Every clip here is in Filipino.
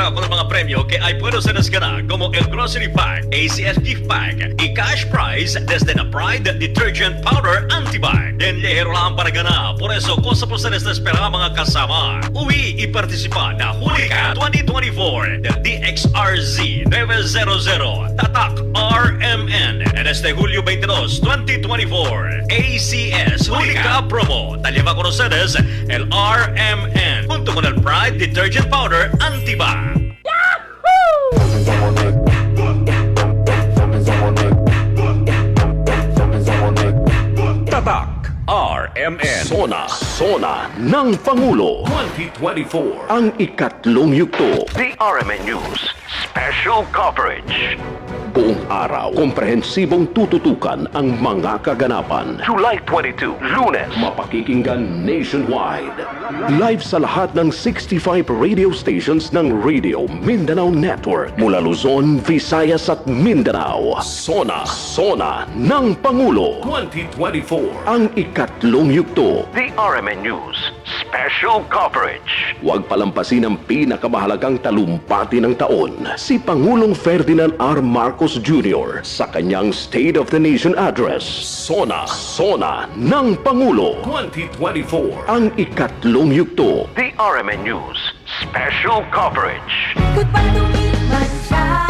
Para con mga premyo que ay puedo ser ganar como el Grocery Pack, ACS Gift Pack, y Cash Prize desde na Pride Detergent Powder Anti-Bag. Den lehero lang para ganar. Por eso, cosa po sa espera mga kasama. Uwi i-participa na Hulika 2024 del DXRZ 900 Tatak RMN en este Julio 22, 2024. ACS Hulika Promo. Talima con ustedes el RMN junto con el Pride Detergent Powder Anti-Bag. Tatak RMN Sona ng Pangulo 2024. ang ikatlong yugto. The RMN News Special Coverage. Buong araw, komprehensibong tututukan ang mga kaganapan. July 22, Lunes. Mapakikinggan nationwide. Live sa lahat ng 65 radio stations ng Radio Mindanao Network. Mula Luzon, Visayas at Mindanao. Sona ng Pangulo 2024. ang ikatlong yugto. The RMN News Special Coverage. Huwag palampasin ang pinakamahalagang talumpati ng taon, si Pangulong Ferdinand R. Marcos Jr. sa kanyang State of the Nation Address. Sona ng Pangulo 2024. ang ikatlong yugto. The RMN News Special Coverage. Goodbye to me, Mancha.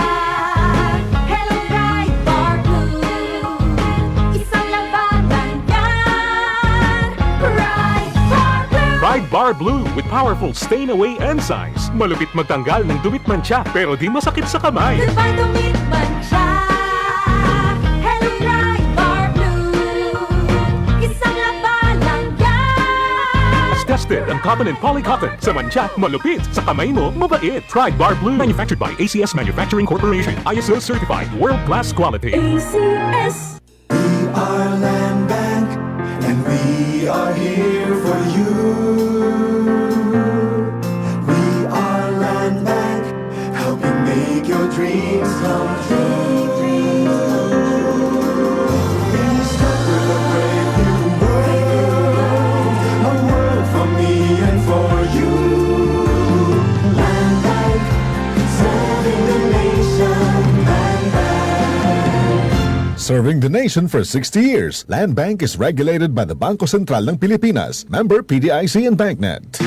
Hello, bright bar blue. Isang labanan yan. Bright bar blue. Ride Bar Blue with powerful stain-away enzymes. Malupit magtanggal ng dumit mancha pero di masakit sa kamay. Goodbye to me, Mancha. Hello, bright bar blue. Isang labanan yan. As tested ang cotton and polycotton. Sa mancha, malupit. Sa kamay mo, mabait. Ride Bar Blue. Manufactured by ACS Manufacturing Corporation. ISO certified. World-class quality. ACS. We are Land Bank, and we are here for you. We are Land Bank, helping make your dreams come true. We start with a brave new world, a world for me and for you. Land Bank, serving the nation. Land Bank. Serving the nation for 60 years, Land Bank is regulated by the Bangko Sentral ng Pilipinas, member PDIC and BancNet.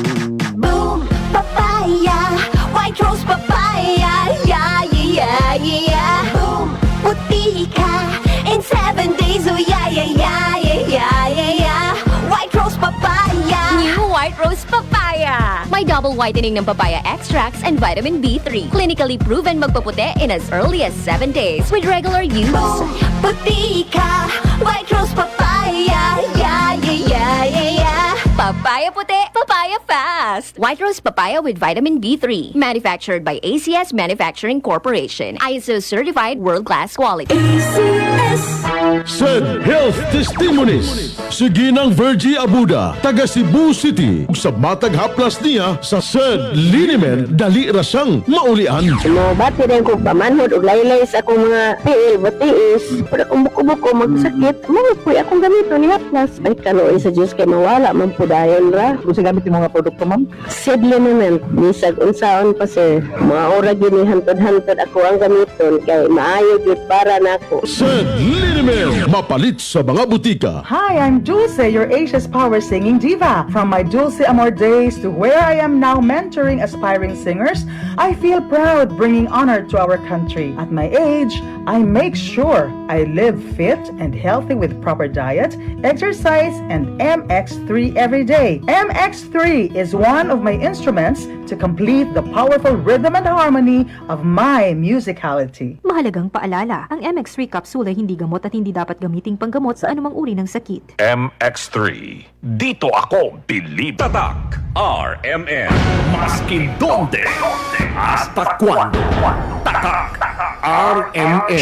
Boom, papaya, white rose papaya, yeah, yeah, yeah. Boom, puti ka, in 7 days, oh yeah, yeah, yeah, yeah, yeah, yeah. White rose papaya. New White Rose Papaya. May double whitening ng papaya extracts and vitamin B3. Clinically proven magpaputi in as early as 7 days with regular use. Boom, puti ka, white rose papaya, yeah, yeah, yeah, yeah, yeah. Papaya puti, papaya fast. White Rose Papaya with vitamin B3. Manufactured by ACS Manufacturing Corporation. ISO certified world-class quality. ACS. Said Health Testimonies si Ginang Virgie Abuda, taga Cebu City. Sa matag haplas niya sa Said Liniment, dali rasang maulian. Bati rin kong pamanhod o laylay sa akong mga tiil, batiis. Pag akong buko-buko magsakit, mga po akong gamito ni Haplas. Ay kanoy sa Diyos kay mawala, mampudayon ra. Kung sa gamit yung mga produkto, ma'am? Said Liniment, bisag unsaon pa sir. Mga ora gini hantod-hantod ako ang gamiton kay maayo gid para nako. Said Liniment, mapalit sa mga butika. Hi, I'm Dulce, your Asia's Power Singing Diva. From my Dulce Amor days to where I am now mentoring aspiring singers, I feel proud bringing honor to our country. At my age, I make sure I live fit and healthy with proper diet, exercise, and MX3 every day. MX3 is one of my instruments to complete the powerful rhythm and harmony of my musicality. Mahalagang paalala, ang MX3 capsule ay hindi gamot at hindi dapat gamiting panggamot sa anumang uri ng sakit. MX3. Dito ako believe. Tatak RMN. Maskin donde hasta cuando. Tatak RMN.